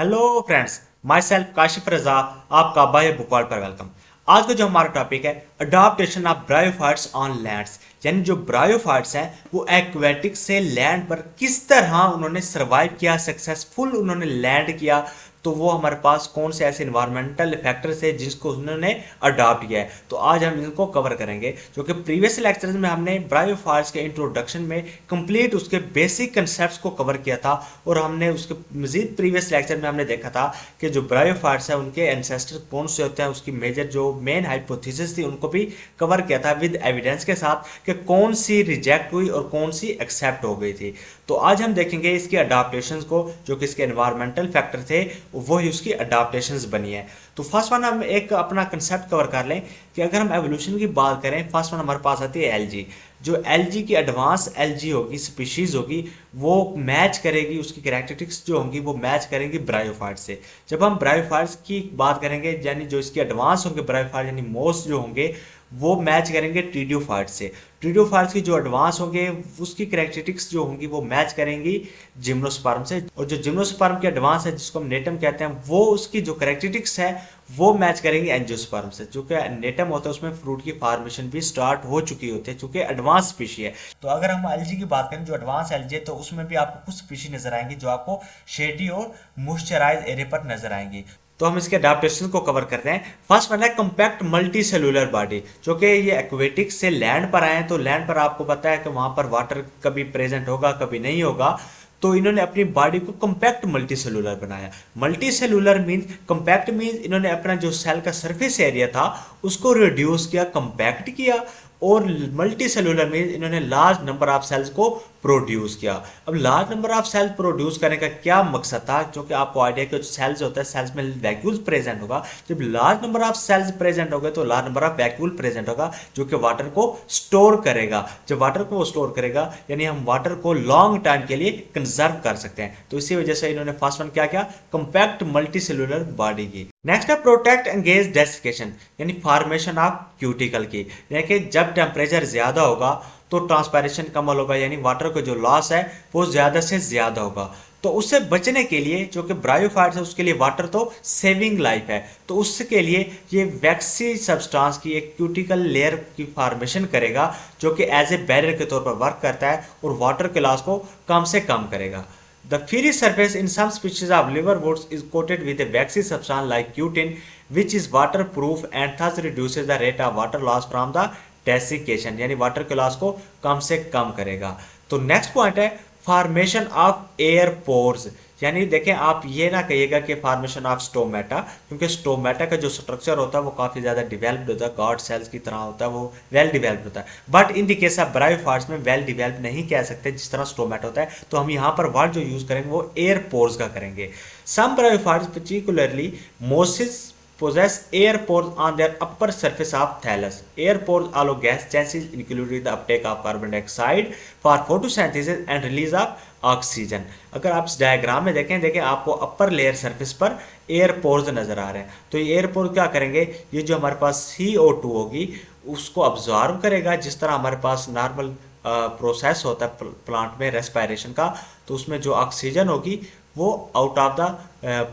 Hello friends, myself Kashif Raza, आपका बाय बुकवाल पर वेलकम। आज का जो हमारा टॉपिक है adaptation of bryophytes on lands, यानी जो ब्रायोफाइट्स हैं वो एक्वेटिक से लैंड पर किस तरह उन्होंने सर्वाइव किया, सक्सेसफुल उन्होंने लैंड किया। तो वो हमारे पास कौन से ऐसे इन्वायरमेंटल फैक्टर्स है जिसको उन्होंने अडॉप्ट किया है, तो आज हम इनको कवर करेंगे। जो कि प्रीवियस लेक्चर्स में हमने ब्रायोफाइट्स के इंट्रोडक्शन में कंप्लीट उसके बेसिक कंसेप्ट्स को कवर किया था, और हमने उसके मजीद प्रीवियस लेक्चर में हमने देखा था कि जो ब्रायोफाइट्स है उनके एंसेस्टर कौन से होते हैं, उसकी मेजर जो मेन हाइपोथेसिस थी उनको भी कवर किया था विद एविडेंस के साथ कि कौन सी रिजेक्ट हुई और कौन सी एक्सेप्ट हो गई थी। तो आज हम देखेंगे इसकी अडाप्टेशंस को, जो कि इसके एनवायरमेंटल फैक्टर थे वही उसकी अडाप्टेशंस बनी है। तो फर्स्ट वन हम एक अपना कंसेप्ट कवर कर लें कि अगर हम एवोल्यूशन की बात करें, फर्स्ट वन हमारे पास आती है एलजी। जो एलजी की एडवांस एलजी होगी, स्पीशीज होगी, वो मैच करेगी, उसकी कैरेक्टरिस्टिक्स जो होंगी वो मैच करेंगी ब्रायोफाइट से। जब हम ब्रायोफाइट्स की बात करेंगे, यानी जो इसकी एडवांस होंगे ब्रायोफाइट, यानी मोस्ट जो होंगे वो मैच करेंगे ट्रीडियोफाइट से। ट्रीडियोफाइट्स की जो एडवांस होंगे उसकी कैरेक्टरिस्टिक्स जो होंगी वो मैच करेंगी जिम्नोस्पर्म से, और जो जिम्नोस्पर्म की एडवांस है जिसको हम नेटम कहते हैं, वो उसकी जो कैरेक्टरिस्टिक्स है वो मैच करेंगे एंजियोस्पर्म से। जो कि नेटम होता है उसमें फ्रूट की फॉर्मेशन भी स्टार्ट हो चुकी होती है, चूंकि एडवांस स्पीशी है। तो अगर हम एलजी की बात करें, जो एडवांस एलजी है, तो उसमें भी आपको कुछ स्पीशी नजर आएंगी जो आपको शेडी और मॉइस्चराइज एरिया पर नजर आएंगी। तो हम इसके अडाप्टेशन को कवर करते हैं। फर्स्ट वन है कम्पैक्ट मल्टी सेलुलर बॉडी, जो कि ये एक्वेटिक से लैंड पर आए हैं। तो लैंड पर आपको पता है कि वहां पर वाटर कभी प्रेजेंट होगा कभी नहीं होगा, तो इन्होंने अपनी बॉडी को कम्पैक्ट मल्टी सेलुलर बनाया। Multi cellular means, compact means इन्होंने अपना जो सेल का सरफेस एरिया था उसको रिड्यूस किया, कम्पैक्ट किया। और मल्टी सेलुलर मीन्स इन्होंने लार्ज नंबर ऑफ सेल्स को प्रोड्यूस किया। अब large number of sales produce करने का क्या मकसद था, जो कि आपको आइडिया कि सेल्स होता है, सेल्स में वैक्यूल्स प्रेजेंट होगा। जब large number of cells present हो गए तो large number of vacuole present होगा, जो कि वाटर को स्टोर करेगा। जब वाटर को स्टोर करेगा यानी हम वाटर को लॉन्ग टाइम के लिए कंजर्व कर सकते हैं। तो इसी वजह से इन्होंने फर्स्ट वन क्या किया, कंपैक्ट मल्टी सेलुलर बॉडी की। नेक्स्ट है प्रोटेक्ट एंगेज डेसिकेशन, यानी फॉर्मेशन ऑफ क्यूटिकल की। यानी जब टेम्परेचर ज्यादा होगा तो ट्रांसपायरेशन कम होगा, यानी वाटर का जो लॉस है वो ज्यादा से ज्यादा होगा। तो उससे बचने के लिए, जो कि ब्रायोफाइट्स है उसके लिए वाटर तो सेविंग लाइफ है, तो उसके लिए ये वैक्सी सब्सटेंस की एक क्यूटिकल लेयर की फॉर्मेशन करेगा, जो कि एज ए बैरियर के तौर पर वर्क करता है और वाटर के लॉस को कम से कम करेगा। The fiery surface in some species of liverworts is coated with a waxy substance like cutin, which is waterproof and thus reduces the rate of water loss from the desiccation, यानी water के loss को कम से कम करेगा। तो next point है formation of air pores, यानी देखें आप ये ना कहिएगा कि फॉर्मेशन ऑफ स्टोमेटा, क्योंकि स्टोमेटा का जो स्ट्रक्चर होता है वो काफ़ी ज़्यादा डिवेल्प्ड होता है, गॉड सेल्स की तरह होता है, वो वेल डिवेल्प्ड होता है। But in the case of bryophytes में वेल डिवेल्प्ड नहीं कह सकते जिस तरह स्टोमेटा होता है, तो हम यहाँ पर वर्ड जो यूज़ करेंगे वो एयर पोर्स का करेंगे। Some bryophytes particularly mosses possess air pores on their upper surface of thallus. Air pores allow gas changes, including the uptake of carbon dioxide for photosynthesis and release of oxygen. अगर आप इस diagram में देखें आपको upper layer surface पर air pores नजर आ रहे हैं। तो ये एयर पोर्स क्या करेंगे, ये जो हमारे पास CO2 होगी उसको अब्जॉर्ब करेगा, जिस तरह हमारे पास नॉर्मल प्रोसेस होता है प्लांट में रेस्पायरेशन का, तो उसमें जो ऑक्सीजन होगी वो आउट ऑफ द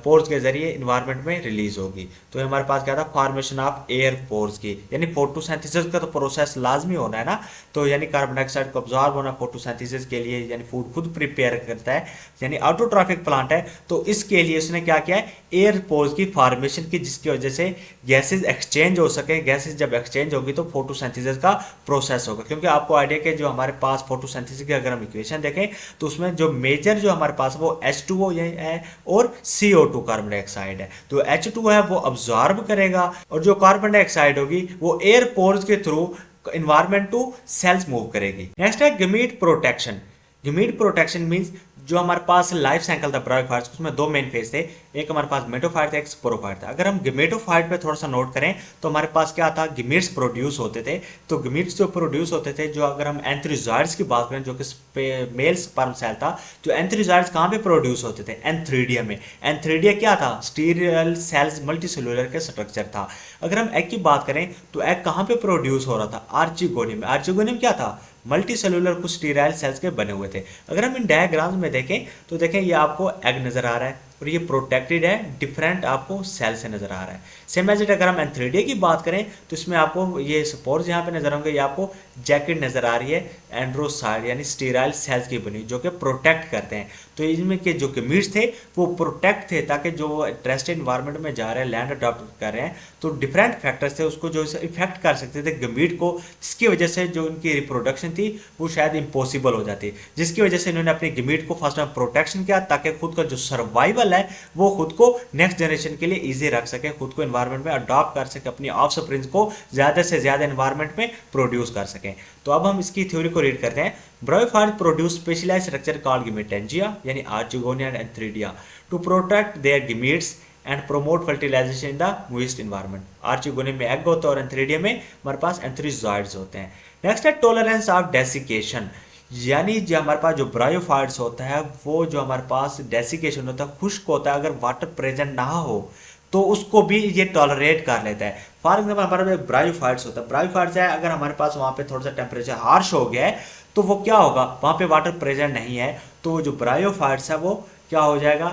पोर्स के जरिए इन्वायरमेंट में रिलीज होगी। तो हमारे पास क्या था, फॉर्मेशन ऑफ एयर पोर्स की, यानी फोटोसिंथेसिस का तो प्रोसेस लाजमी होना है ना, तो यानी कार्बन डाइऑक्साइड को अब्जॉर्ब होना फोटोसिंथेसिस के लिए, यानी फूड खुद प्रिपेयर करता है, यानी ऑटोट्रॉफिक प्लांट है, तो इसके लिए उसने क्या किया है, एयर पोर्स की फॉर्मेशन की, जिसकी वजह से गैसेज एक्सचेंज हो सके। गैसेज जब एक्सचेंज होगी तो फोटोसिंथेसिस का प्रोसेस होगा, क्योंकि आपको आइडिया कि जो हमारे पास फोटोसिंथेसिस की अगर हम इक्वेशन देखें तो उसमें जो मेजर जो हमारे पास वो H2O है और CO2 कार्बन डाइऑक्साइड है। तो H2 है वो अब्जॉर्ब करेगा, और जो कार्बन डाइऑक्साइड होगी वो एयर पोर्स के through environment to cells move करेगी। नेक्स्ट है gamete protection. Gamete protection means जो हमारे पास लाइफ साइकिल था ब्रायोफाइट्स, उसमें दो मेन फेज थे, एक हमारे पास गेमेटोफाइट था, एक स्पोरोफाइट था। अगर हम गेमेटोफाइट पे थोड़ा सा नोट करें तो हमारे पास क्या था, गमीट्स प्रोड्यूस होते थे। तो गमीट्स जो प्रोड्यूस होते थे, जो अगर हम एंथ्रीजॉइड्स की बात करें जो कि मेल स्पर्म सेल था, जो एंथ्रीजॉइड्स कहाँ पे प्रोड्यूस होते थे, एंथ्रीडिया में। एंथ्रीडिया क्या था, स्टीरियल सेल्स मल्टीसेलुलर के स्ट्रक्चर था। अगर हम एग की बात करें तो एग कहाँ पे प्रोड्यूस हो रहा था, आर्चिगोनियम। आर्चिगोनियम क्या था, मल्टी सेलुलर कुछ स्टीराइल सेल्स के बने हुए थे। अगर हम इन डायग्राम्स में देखें तो देखें ये आपको एग नजर आ रहा है, और ये प्रोटेक्टेड है डिफरेंट आपको सेल से नजर आ रहा है। सेम एज इट अगर हम एंथ्रेडिया की बात करें तो इसमें आपको ये स्पोर्स यहाँ पे नजर होंगे, ये आपको जैकेट नजर आ रही है एंड्रोसाइड यानी स्टेराइल सेल्स की बनी जो कि प्रोटेक्ट करते हैं। तो इनमें के जो गमीट्स थे वो प्रोटेक्ट थे ताकि जो ट्रस्टेड इन्वायरमेंट में जा रहे हैं, लैंड अडॉप्ट कर रहे हैं, तो डिफरेंट फैक्टर्स थे उसको जो इफेक्ट कर सकते थे गमीट को, जिसकी वजह से जो उनकी रिप्रोडक्शन थी वो शायद इम्पॉसिबल हो जाती, जिसकी वजह से इन्होंने अपनी गमीट को फर्स्ट में प्रोटेक्शन किया ताकि खुद का जो सर्वाइवल है वो खुद को नेक्स्ट जनरेशन के लिए ईजी रख सके, खुद को इन्वायरमेंट में अडॉप्ट कर सके, अपनी ऑफस्प्रिंग्स को ज़्यादा से ज़्यादा इन्वायरमेंट में प्रोड्यूस कर सकें। तो अब हम इसकी थ्योरी को रीड करते हैं। Bryophytes produce specialized structure called gametangia यानी archegonia and antheridia to protect their gametes and promote fertilization in the moist environment. Archegonia में एग होता है और एंथ्रेडिया में हमारे पास एंथ्रीजॉइड्स होते हैं। नेक्स्ट है टॉलरेंस ऑफ डेसिकेशन, यानी जो हमारे पास जो ब्रायोफाइट्स होता है वो जो हमारे पास डेसिकेशन होता है, खुश्क होता है, अगर वाटर प्रेजेंट ना हो तो उसको भी ये टॉलरेट कर लेता है। फॉर एग्जाम्पल हमारे पास ब्रायोफाइट्स होता है, ब्रायोफाइट्स है, अगर हमारे पास वहाँ पे थोड़ा सा टेम्परेचर हार्श हो गया है तो वो क्या होगा, वहाँ पे वाटर प्रेजेंट नहीं है तो जो ब्रायोफाइट्स है वो क्या हो जाएगा,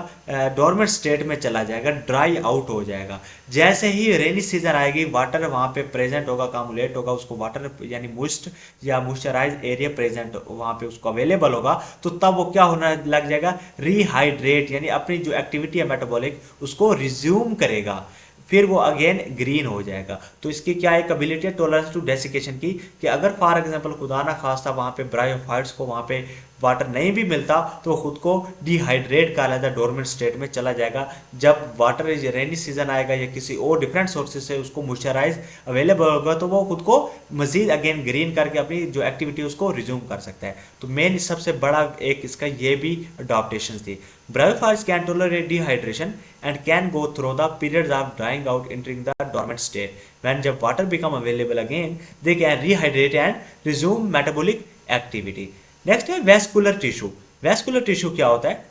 डोरमेंट स्टेट में चला जाएगा, ड्राई आउट हो जाएगा। जैसे ही रेनी सीजन आएगी वाटर वहाँ पे प्रेजेंट होगा, कामुलेट होगा, उसको वाटर यानी मोइस्ट या मॉइस्चराइज एरिया प्रेजेंट वहाँ पे उसको अवेलेबल होगा, तो तब वो क्या होने लग जाएगा, रिहाइड्रेट यानी अपनी जो एक्टिविटी है मेटाबॉलिक उसको रिज्यूम करेगा, फिर वो अगेन ग्रीन हो जाएगा। तो इसकी क्या एक एबिलिटी है टॉलरेंस टू डेसिकेशन की, कि अगर फॉर एग्जांपल खुदा ना खास्ता वहाँ पे ब्रायोफाइट्स को वहाँ पे वाटर नहीं भी मिलता तो खुद को डिहाइड्रेट कर लेता, डोरमेंट स्टेट में चला जाएगा। जब वाटर रेनी सीजन आएगा या किसी और डिफरेंट सोर्सेज से उसको मॉइस्चराइज अवेलेबल होगा तो वो खुद को मजीद अगेन ग्रीन करके अपनी जो एक्टिविटी उसको रिज्यूम कर सकता है। तो मेन सबसे बड़ा एक इसका ये भी अडॉप्टेशन थी। Bryophytes can tolerate dehydration and can go through the periods of drying out entering the dormant state. When जब water become available again, they can rehydrate and resume metabolic activity. Next है vascular tissue. Vascular tissue क्या होता है?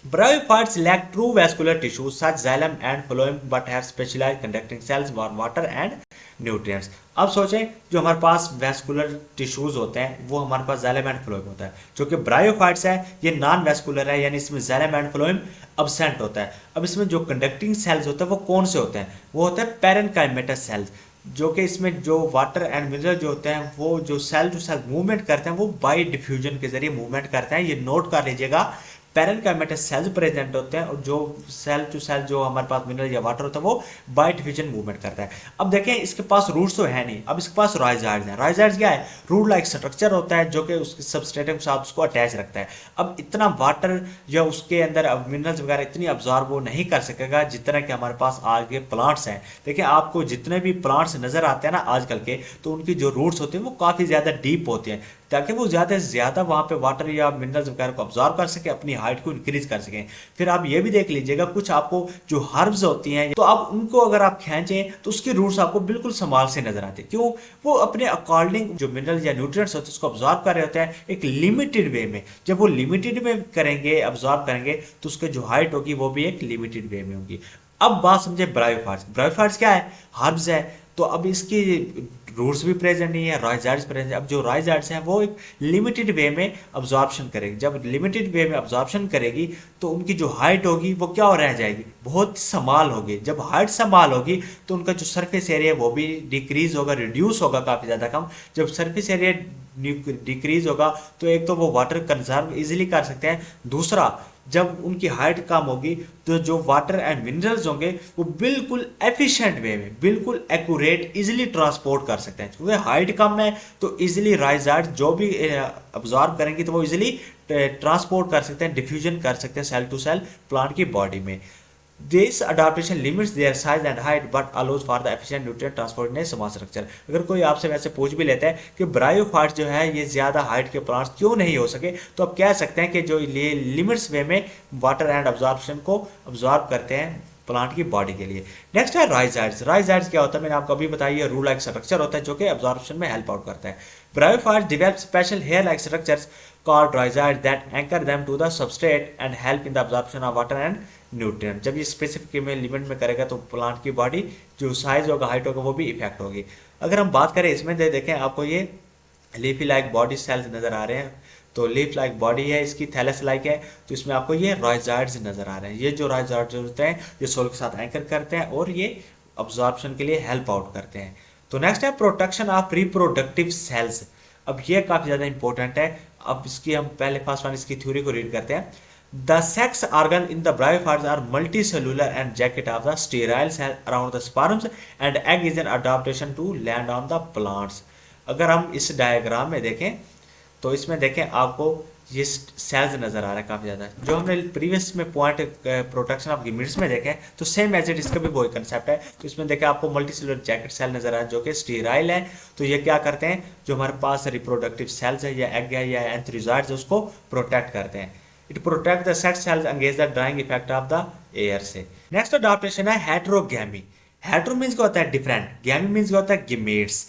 Bryophytes lack true vascular tissue such xylem and phloem but have specialized conducting cells for water and nutrients. अब सोचें जो हमारे पास vascular tissues होते हैं वो हमारे पास xylem and phloem होता है, जो कि ब्रायोफाइट्स है ये नॉन वैस्कुलर है यानी इसमें xylem and phloem अब्सेंट होता है। अब इसमें जो कंडक्टिंग सेल्स होते हैं वो कौन से होते हैं, वो होते हैं पैरेनकाइमेटस सेल्स, जो कि इसमें जो वाटर एंड मिनरल जो होते हैं वो जो सेल टू सेल मूवमेंट करते हैं वो बाई डिफ्यूजन के जरिए मूवमेंट करते हैं। ये नोट कर लीजिएगा, पैरेनकाइमेटस सेल्स प्रेजेंट होते हैं और जो सेल टू सेल जो हमारे पास मिनरल या वाटर होता है वो बाय डिफ्यूजन मूवमेंट करता है। अब देखें इसके पास रूट्स तो है नहीं, अब इसके पास राइजाइड्स हैं। राइजाइड्स क्या है, रूट लाइक स्ट्रक्चर होता है जो कि उसके सबस्ट्रेटम के साथ उसको अटैच रखता है। अब इतना वाटर या उसके अंदर मिनरल्स वगैरह इतनी अब्जॉर्ब वो नहीं कर सकेगा जितना कि हमारे पास आगे प्लांट्स हैं। देखिए आपको जितने भी प्लांट्स नजर आते हैं ना आजकल के, तो उनकी जो रूट्स होते हैं वो काफ़ी ज़्यादा डीप होते हैं ताकि वो ज़्यादा से ज़्यादा वहाँ पे वाटर या मिनरल्स वगैरह को अब्जॉर्ब कर सके, अपनी हाइट को इंक्रीज कर सकें। फिर आप ये भी देख लीजिएगा कुछ आपको जो हर्ब्स होती हैं तो आप उनको अगर आप खींचें तो उसकी रूट्स आपको बिल्कुल संभाल से नजर आती है। क्यों, वो अपने अकॉर्डिंग जो मिनरल या न्यूट्रिएंट्स होते हैं उसको अब्जॉर्ब कर रहे होते हैं एक लिमिटेड वे में। जब वो लिमिटेड में करेंगे, अब्जॉर्ब करेंगे, तो उसकी जो हाइट होगी वो भी एक लिमिटेड वे में होगी। अब बात समझे ब्रायोफाइट्स। ब्रायोफाइट्स क्या है, हर्ब्स है, तो अब इसकी रूट्स भी प्रेजेंट नहीं है, राइजाइड्स प्रेजेंट। अब जो राइजाइड्स हैं वो एक लिमिटेड वे में अब्जॉर्प्शन करेगी। जब लिमिटेड वे में अब्जॉर्प्शन करेगी तो उनकी जो हाइट होगी वो क्या हो रह जाएगी, बहुत समाल होगी। जब हाइट समाल होगी तो उनका जो सरफेस एरिया वो भी डिक्रीज होगा, रिड्यूस होगा काफ़ी ज़्यादा कम। जब सरफेस एरिया डिक्रीज होगा तो एक तो वो वाटर कंजर्व इजीली कर सकते हैं, दूसरा जब उनकी हाइट कम होगी तो जो वाटर एंड मिनरल्स होंगे वो बिल्कुल एफिशिएंट वे में, बिल्कुल एक्यूरेट, इजीली ट्रांसपोर्ट कर सकते हैं। क्योंकि हाइट कम है तो इजीली राइजाइड जो भी अब्जॉर्ब करेंगे तो वो इजीली ट्रांसपोर्ट कर सकते हैं, डिफ्यूजन कर सकते हैं सेल टू सेल प्लांट की बॉडी में। This adaptation limits their size and height but allows for the efficient nutrient transport in a small structure. अगर कोई आपसे वैसे पूछ भी लेता है कि ब्रायोफाइट्स जो है ये ज़्यादा हाइट के प्लांट्स क्यों नहीं हो सके, तो आप कह सकते हैं कि जो ये लिमिट्स वे में वाटर एंड अब्जॉर्प्शन को अब्जॉर्ब करते हैं प्लांट की बॉडी के लिए। नेक्स्ट है राइजाइड्स। राइजाइड्स क्या होता है, मैंने आपको अभी बताया, रूट लाइक स्ट्रक्चर होता है जो कि अब्जॉर्प्शन में हेल्प आउट करता है। Bryophytes develop special hair like structures called rhizoids that anchor them to the substrate and help in the absorption of water and nutrient. जब ये स्पेसिफिक में लिमिट में करेगा तो प्लांट की बॉडी जो साइज होगा, हाइट होगा, वो भी इफेक्ट होगी। अगर हम बात करें इसमें देखें आपको ये लीफी लाइक बॉडी सेल्स नजर आ रहे हैं, तो लीफ लाइक बॉडी है इसकी, थैलस लाइक है, तो इसमें आपको ये राइजॉइड्स नजर आ रहे हैं। ये जो राइजॉइड्स होते हैं ये सोल के साथ एंकर करते हैं और ये अब्जॉर्प्शन के लिए हेल्प आउट करते हैं। तो नेक्स्ट है प्रोटेक्शन ऑफ रिप्रोडक्टिव सेल्स। अब ये काफी ज्यादा इंपॉर्टेंट है। अब इसकी हम पहले फर्स्ट वन इसकी थ्योरी को रीड करते हैं। The sex organ in the bryophytes are multicellular and jacket of the sterile cell around the sperms and egg is an adaptation to land on the plants। अगर हम इस diagram में देखें तो इसमें देखें आपको ये सेल्स नजर आ रहा है काफी ज्यादा, जो हमने प्रीवियस में पॉइंट प्रोटेक्शन ऑफ गिमिड्स में देखे तो सेम एज इट इसका भी वही कंसेप्ट है। तो इसमें देखें आपको मल्टीसेलुलर जैकेट सेल नजर आ रहा है जो कि स्टीराइल है। तो ये क्या करते हैं, जो हमारे पास रिप्रोडक्टिव सेल्स है या एग है या एंथ्रोजॉइड्स उसको प्रोटेक्ट करते हैं। It protect the sex cells against the drying effect of the air से। नेक्स्ट अडॉप्टेशन है हेटेरोगैमी। हेटेरो मींस क्या होता है डिफरेंट, गैमी मींस क्या होता है गिमेट्स,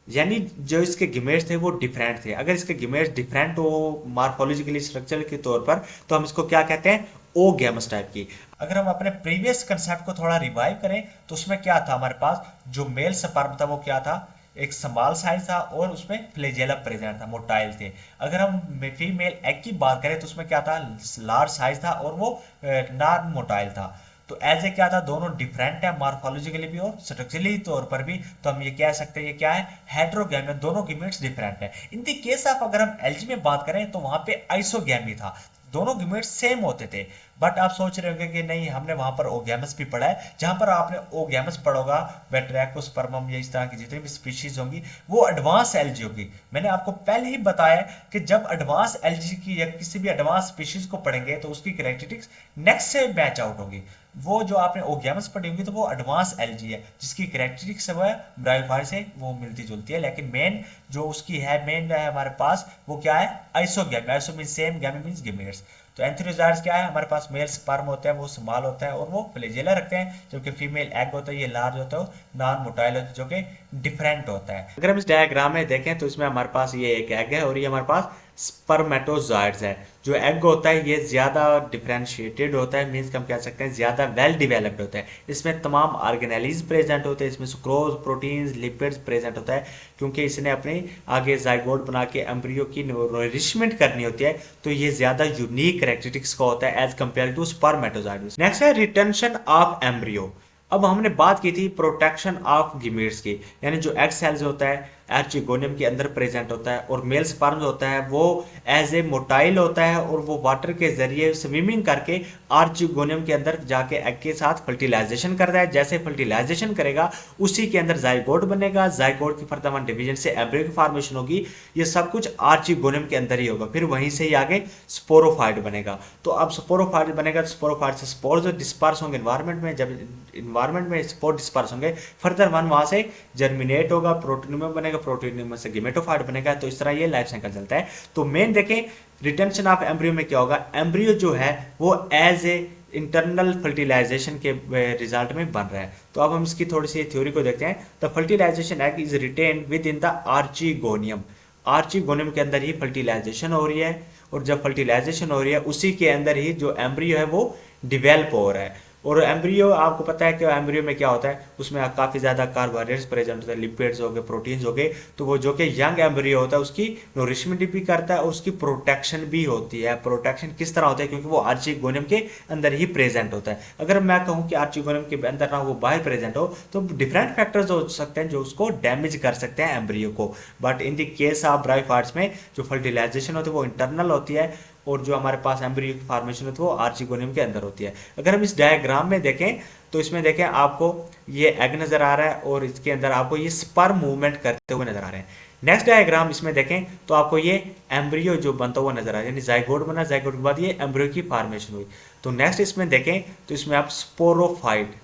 यानी जो इसके गिमेट्स थे वो डिफरेंट थे। अगर इसके गिमेट्स डिफरेंट हो मार्फोलॉजिकली स्ट्रक्चर के तौर पर तो हम इसको क्या कहते हैं, ओ गैमस टाइप की। अगर हम अपने प्रीवियस कंसेप्ट को थोड़ा रिवाइव करें तो उसमें क्या था, हमारे पास जो मेल स्पर्म था वो क्या था, एक स्मॉल साइज था और उसमें फ्लैजेला प्रेजेंट था, मोटाइल थे। अगर हम फीमेल एग की बात करें तो उसमें क्या था, लार्ज साइज था और वो नॉन मोटाइल था। तो एज ए क्या था, दोनों डिफरेंट है मार्फोलॉजिकली भी और स्ट्रक्चरली तौर पर भी। तो हम ये कह सकते हैं ये क्या है, हेटेरोगैमी, दोनों गिमेट्स डिफरेंट है। इन दी केस ऑफ अगर हम एलजी में बात करें तो वहां पे आइसोगैमी था, दोनों गिमेट्स सेम होते थे। बट आप सोच रहे होंगे कि नहीं हमने वहां पर ओगैमस भी पढ़ा है। जहां पर आपने ओगैमस पढ़ा होगा, वेट्रैकोस्पर्मम या इस तरह की जितनी भी स्पीशीज होंगी वो एडवांस एलजी होगी। मैंने आपको पहले ही बताया कि जब एडवांस एलजी की या किसी भी एडवांस स्पीशीज को पढ़ेंगे तो उसकी कैरेक्टरिस्टिक्स नेक्स्ट से मैच आउट होगी। वो जो आपने ओगैमस पढ़ी होगी तो वो एडवांस एलजी है जिसकी कैरेक्टरिस्टिक्स है वो ब्रायोफाइट से वो मिलती जुलती है। लेकिन मेन जो उसकी है, मेन है हमारे पास वो क्या है, isogamy. Iso mean same, गैमी means गिमेट्स। तो एंथ्रोजॉइड्स क्या है, हमारे पास मेल स्पर्म होता है वो स्मॉल होता है और वो फ्लैजेला रखते हैं, जबकि फीमेल एग होता है ये लार्ज होता है, नॉन मोटाइल होता है जो कि डिफरेंट होता है। अगर हम इस डायग्राम में देखें तो इसमें हमारे पास ये एक एग है और ये हमारे पास स्पर्मेटोजॉइड्स है। जो एग होता है ये ज्यादा डिफरेंशिएटेड होता है, मीन्स हम कह सकते हैं ज्यादा वेल डिवेलप्ड होता है। इसमें तमाम ऑर्गेनेलीज प्रेजेंट होते हैं, इसमें सुक्रोज, प्रोटीन्स, लिपिड्स प्रेजेंट होता है, क्योंकि इसने अपने आगे जाइगोट बना के एम्ब्रियो की नरिशमेंट करनी होती है। तो ये ज्यादा यूनिक कैरेक्टरिस्टिक्स का होता है एज कंपेयर टू स्पर्मेटोजॉइड्स। नेक्स्ट है रिटेंशन ऑफ एम्ब्रियो। अब हमने बात की थी प्रोटेक्शन ऑफ गिमेट्स की, यानी जो एग सेल्स होता है आर्चिगोनियम के अंदर प्रेजेंट होता है और मेल स्पर्म होता है वो एज ए मोटाइल होता है और वो वाटर के जरिए स्विमिंग करके आर्चिगोनियम के अंदर जाके एग के साथ फर्टिलाइजेशन करता है। जैसे फर्टिलाइजेशन करेगा उसी के अंदर जाइगोट बनेगा, जाइगोट की फर्दर वन डिवीजन से एम्ब्रियो की फॉर्मेशन होगी। ये सब कुछ आर्चिगोनियम के अंदर ही होगा, फिर वहीं से ही आगे स्पोरोफाइट बनेगा। तो अब स्पोरोफाइट बनेगा तो स्पोरोफाइट से स्पोर्स डिस्पर्स होंगे एनवायरमेंट में, जब इन्वायरमेंट में स्पोर डिस्पर्स होंगे फर्दर वन वहां से जर्मिनेट होगा, प्रोटीनियम बनेगा, प्रोटीनियम से गेमेटोफाइट बनेगा। तो इस तरह ये लाइफ साइकिल चलता है। तो मेन देखें रिटेंशन ऑफ एम्ब्रियो में क्या होगा, एम्ब्रियो जो है वो एज ए इंटरनल फर्टिलाइजेशन के रिजल्ट में बन रहा है। तो अब हम इसकी थोड़ी सी थ्योरी को देखते हैं। The fertilisation egg is retained within the archegonium. Archegonium के अंदर ही फर्टिलाइजेशन हो रही है और जब फर्टिलाइजेशन हो रही है उसी के अंदर ही जो एम्ब्रियो है वो डिवेल्प हो रहा है। और एम्ब्रियो आपको पता है कि एम्ब्रियो में क्या होता है, उसमें काफ़ी ज़्यादा कार्बोहाइड्रेट्स प्रेजेंट होते हैं, लिपिड्स हो गए, प्रोटीन्स हो गए। तो वो जो कि यंग एम्ब्रियो होता है उसकी नरिशमेंट भी करता है और उसकी प्रोटेक्शन भी होती है। प्रोटेक्शन किस तरह होता है, क्योंकि वो आर्चिगोनियम के अंदर ही प्रेजेंट होता है। अगर मैं कहूँ कि आर्चिगोनियम के अंदर ना वो बाहर प्रेजेंट हो तो डिफरेंट फैक्टर्स हो सकते हैं जो उसको डैमेज कर सकते हैं एम्ब्रियो को। But in the case of bryophytes में जो फर्टिलाइजेशन होती है वो इंटरनल होती है और जो हमारे पास एम्ब्रियो की फॉर्मेशन होती है वो आर्चिगोनियम के अंदर होती है। अगर हम इस डायग्राम में देखें तो इसमें देखें आपको ये एग नजर आ रहा है और इसके अंदर आपको ये स्पर्म मूवमेंट करते हुए नजर आ रहे हैं। नेक्स्ट डायग्राम इसमें देखें तो आपको ये एम्ब्रियो जो बनता हुआ नजर आ रहा है, यानी जाइगोट बना, जाइगोट के बाद ये एम्ब्रियो की फॉर्मेशन हुई। तो नेक्स्ट इसमें देखें तो इसमें आप स्पोरोफाइट,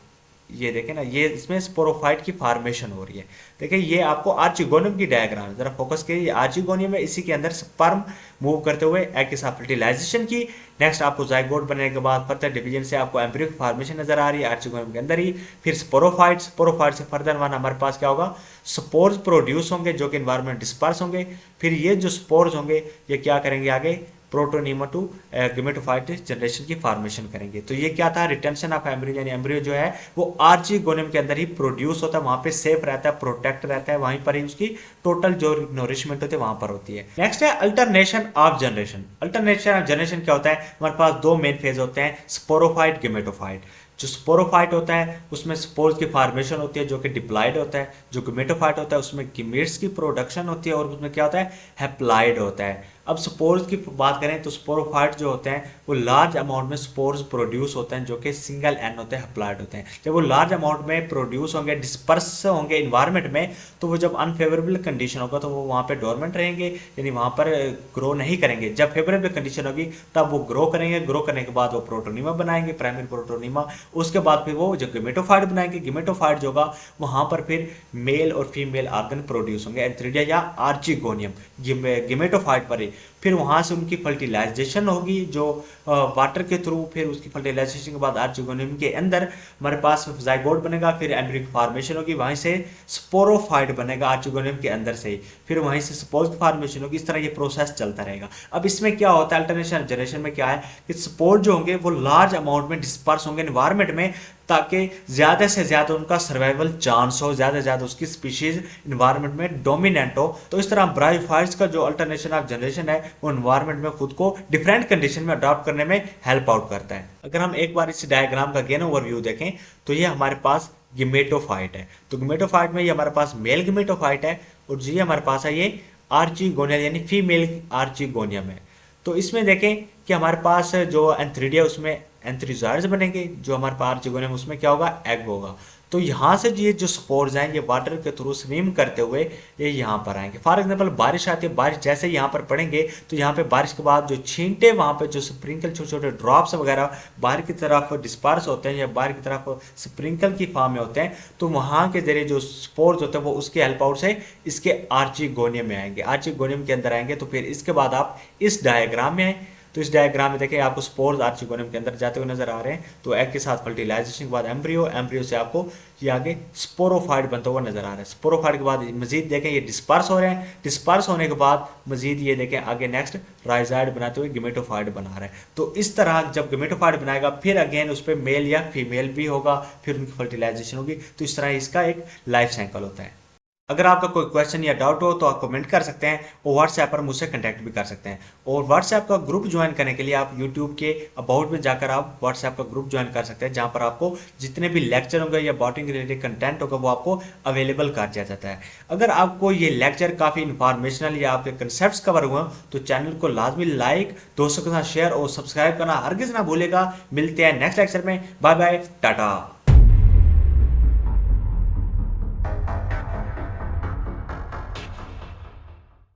ये देखें ना, ये इसमें स्पोरोफाइट की फॉर्मेशन हो रही है। देखिए ये आपको आर्चिगोनियम की डायग्राम है, जरा फोकस करिए। आर्चिगोनियम है, इसी के अंदर स्पर्म मूव करते हुए एग के साथ फर्टिलाइजेशन की। नेक्स्ट आपको जाइगोट बनने के बाद फर्दर डिवीजन से आपको एम्ब्रियो की फॉर्मेशन नजर आ रही है आर्चिगोनियम के अंदर ही। फिर स्पोरोफाइट, स्पोरोफाइट से फर्दर वन हमारे पास क्या होगा, स्पोर्स प्रोड्यूस होंगे जो कि एनवायरमेंट डिस्पर्स होंगे। फिर ये जो स्पोर्स होंगे ये क्या करेंगे, आगे प्रोटोनीमा टू गेमेटोफाइट जनरेशन की फॉर्मेशन करेंगे। तो ये क्या था, रिटेंशन ऑफ एम्ब्रियो, यानी एम्ब्रियो जो है वो आर्चिगोनियम के अंदर ही प्रोड्यूस होता है, वहां पे सेफ रहता है, प्रोटेक्ट रहता है, वहीं पर ही उसकी टोटल जो नोरिशमेंट होती है वहां पर होती है। नेक्स्ट है alternation of generation. Alternation of generation क्या होता है, हमारे पास दो मेन फेज होते हैं, स्पोरोफाइट, गेमेटोफाइट। जो स्पोरोफाइट होता है उसमें स्पोर्स की फॉर्मेशन होती है जो कि डिप्लॉइड होता है, जो गेमेटोफाइट होता है उसमें गेमेट्स की प्रोडक्शन होती है और उसमें क्या होता है, हैप्लॉइड होता है। अब स्पोर्स की बात करें तो स्पोरोफाइट जो होते हैं वो लार्ज अमाउंट में स्पोर्स प्रोड्यूस होते हैं जो कि सिंगल एन होते हैं, हैप्लॉइड होते हैं। जब वो लार्ज अमाउंट में प्रोड्यूस होंगे, डिस्पर्स होंगे इन्वायरमेंट में, तो वो जब अनफेवरेबल कंडीशन होगा तो वो वहाँ पे डोरमेंट रहेंगे, यानी वहाँ पर ग्रो नहीं करेंगे। जब फेवरेबल कंडीशन होगी तब वो ग्रो करेंगे, ग्रो करने के बाद वो प्रोटोनीमा बनाएंगे, प्राइमरी प्रोटोनीमा। उसके बाद फिर वो जो गेमेटोफाइट बनाएंगे, गेमेटोफाइट जो होगा वहाँ पर फिर मेल और फीमेल ऑर्गन प्रोड्यूस होंगे, एंथ्रीडिया या आर्चिगोनियम गेमेटोफाइट पर ही। फिर वहाँ से उनकी फर्टिलाइजेशन होगी जो वाटर के थ्रू, फिर उसकी फर्टिलाइजेशन के बाद आर्चिगोनियम के अंदर हमारे पास जाइगोट बनेगा, फिर एम्ब्रियो फॉर्मेशन होगी, वहीं से स्पोरोफाइट बनेगा आर्चिगोनियम के अंदर से ही, फिर वहीं से स्पोर्स की फॉर्मेशन होगी। इस तरह ये प्रोसेस चलता रहेगा। अब इसमें क्या होता है, अल्टरनेशन जनरेशन में क्या है कि स्पोर जो होंगे वो लार्ज अमाउंट में डिस्पर्स होंगे एनवायरमेंट में, ताकि ज़्यादा से ज़्यादा उनका सर्वाइवल चांस हो, ज़्यादा से ज़्यादा उसकी स्पीशीज इन्वायरमेंट में डोमिनेंट हो। तो इस तरह ब्रायोफाइट्स का जो अल्टरनेशन ऑफ जनरेशन है वो इन्वायरमेंट में खुद को डिफरेंट कंडीशन में अडॉप्ट करने में हेल्प आउट करता है। अगर हम एक बार इस डायग्राम का अगेन ओवरव्यू देखें तो ये हमारे पास गेमेटोफाइट है। तो गेमेटोफाइट में ये हमारे पास मेल गेमेटोफाइट है और ये हमारे पास है ये आर्चिगोनियम यानी फीमेल आर्चिगोनियम है। तो इसमें देखें कि हमारे पास जो एंथ्रीडिया उसमें एंथ्रीजॉइड्स बनेंगे, जो हमारे पास आर्चिगोनियम उसमें क्या होगा, एग होगा। तो यहाँ से ये जो स्पोर्स हैं ये वाटर के थ्रू स्विम करते हुए ये यहाँ पर आएंगे। फॉर एग्जांपल बारिश आती है, बारिश जैसे यहाँ पर पड़ेंगे तो यहाँ पे बारिश के बाद जो छींटे वहाँ पे जो स्प्रिंकल छोटे छोटे ड्रॉप्स वगैरह बाहर की तरफ डिस्पर्स होते हैं या बाहर की तरफ स्प्रिंकल की फॉर्म में होते हैं, तो वहाँ के जरिए जो स्पोर्स होते हैं वो उसके हेल्प आउट से इसके आर्चिगोनियम में आएंगे, आर्चिगोनियम के अंदर आएंगे। तो फिर इसके बाद आप इस डायग्राम में आए तो इस डायग्राम में देखिए आपको स्पोर्स आर्चिगोनियम के अंदर जाते हुए नजर आ रहे हैं। तो एग के साथ फर्टिलाइजेशन के बाद एम्ब्रियो, एम्ब्रियो से आपको ये आगे स्पोरोफाइट बनता हुआ नजर आ रहा है। स्पोरोफाइट के बाद मजीद देखें ये डिस्पर्स हो रहे हैं, डिस्पर्स होने के बाद मजीद ये देखें आगे नेक्स्ट राइजाइड बनाते हुए गेमेटोफाइट बना रहा है। तो इस तरह जब गेमेटोफाइट बनाएगा फिर अगेन उस पर मेल या फीमेल भी होगा, फिर उनकी फर्टिलाइजेशन होगी। तो इस तरह इसका एक लाइफ साइकिल होता है। अगर आपका कोई क्वेश्चन या डाउट हो तो आप कमेंट कर सकते हैं और व्हाट्सएप पर मुझसे कांटेक्ट भी कर सकते हैं। और व्हाट्सएप का ग्रुप ज्वाइन करने के लिए आप यूट्यूब के अबाउट में जाकर आप व्हाट्सएप का ग्रुप ज्वाइन कर सकते हैं, जहां पर आपको जितने भी लेक्चर होंगे या बॉटिंग रिलेटेड कंटेंट होगा वो आपको अवेलेबल कर दिया जाता है। अगर आपको ये लेक्चर काफ़ी इंफॉर्मेशनल या आपके कंसेप्ट कवर हुए तो चैनल को लाजमी लाइक, दोस्तों के साथ शेयर और सब्सक्राइब करना हरगिज़ ना भूलेगा। मिलते हैं नेक्स्ट लेक्चर में। Bye bye, Tata.